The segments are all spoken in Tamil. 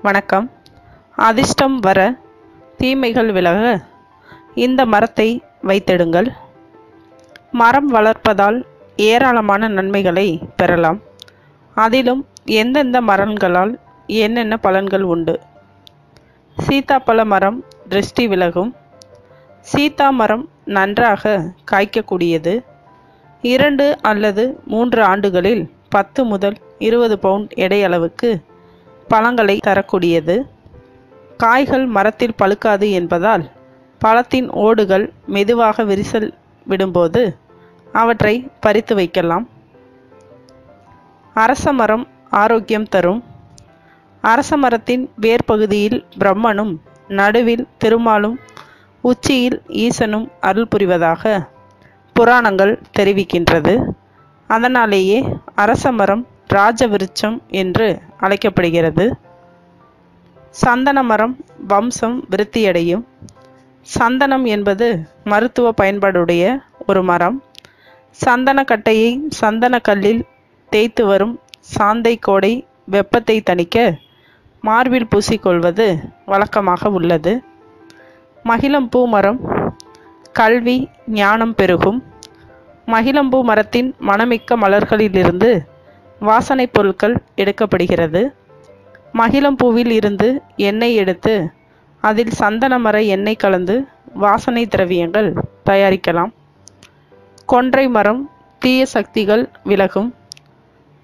வணக்கம். அதிர்ஷ்டம் வர, தீமைகள் விலக இந்த மரத்தை வைத்திடுங்கள். மரம் வளர்ப்பதால் ஏராளமான நன்மைகளை பெறலாம். அதிலும் எந்தெந்த மரங்களால் என்னென்ன பலன்கள் உண்டு? சீத்தாப்பழ மரம் திருஷ்டி விலகும். சீத்தா மரம் நன்றாக காய்க்கக்கூடியது. 2 அல்லது 3 ஆண்டுகளில் 10 முதல் 20 பவுண்ட் எடையளவுக்கு பழங்களை தரக்கூடியது. காய்கள் மரத்தில் பழுக்காது என்பதால் பழத்தின் ஓடுகள் மெதுவாக விரிசல் விடும்போது அவற்றை பறித்து வைக்கலாம். அரச மரம் ஆரோக்கியம் தரும். அரச மரத்தின் வேர் பகுதியில் பிரம்மனும், நடுவில் திருமாலும், உச்சியில் ஈசனும் அருள் புரிவதாக புராணங்கள் தெரிவிக்கின்றது. அதனாலேயே அரச மரம் ராஜ விருட்சம் என்று அழைக்கப்படுகிறது. சந்தன மரம் வம்சம் விருத்தியடையும். சந்தனம் என்பது மருத்துவ பயன்பாடுடைய ஒரு மரம். சந்தன கட்டையை சந்தன கல்லில் தேய்த்து வரும் சாந்தை கோடை வெப்பத்தை தணிக்க மார்பில் பூசிக்கொள்வது வழக்கமாக உள்ளது. மகிழம்பூ மரம் கல்வி ஞானம் பெருகும். மகிழம்பூ மரத்தின் மணமிக்க மலர்களிலிருந்து வாசனை பொருட்கள் எடுக்கப்படுகிறது. மகிழம்பூவில் இருந்து எண்ணெய் எடுத்து அதில் சந்தன மர எண்ணெய் கலந்து வாசனை திரவியங்கள் தயாரிக்கலாம். கொன்றை மரம் தீய சக்திகள் விலகும்.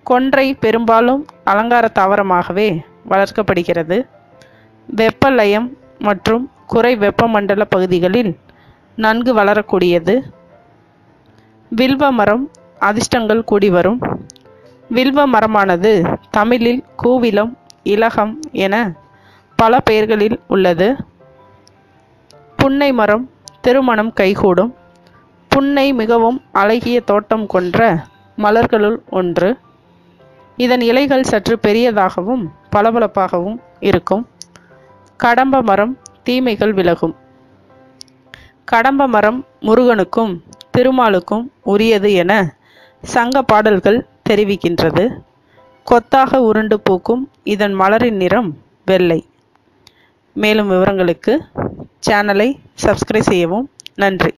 கொன்றை பெரும்பாலும் அலங்கார தாவரமாகவே வளர்க்கப்படுகிறது. வெப்பலயம் மற்றும் குறை வெப்பமண்டல பகுதிகளில் நன்கு வளரக்கூடியது. வில்வ மரம் அதிர்ஷ்டங்கள் கூடி வரும். வில்வ மரமானது தமிழில் கூவிலம், இலகம் என பல பெயர்களில் உள்ளது. புன்னை மரம் திருமணம் கைகூடும். புன்னை மிகவும் அழகிய தோட்டம் கொன்ற மலர்களுள் ஒன்று. இதன் இலைகள் சற்று பெரியதாகவும் பளபளப்பாகவும் இருக்கும். கடம்ப மரம் தீமைகள் விலகும். கடம்ப மரம் முருகனுக்கும் திருமாலுக்கும் உரியது என சங்க பாடல்கள் தெரிவிக்கின்றது. கொத்தாக உருண்டு பூக்கும் இதன் மலரின் நிறம் வெள்ளை. மேலும் விவரங்களுக்கு சேனலை சப்ஸ்கிரைப் செய்யவும். நன்றி.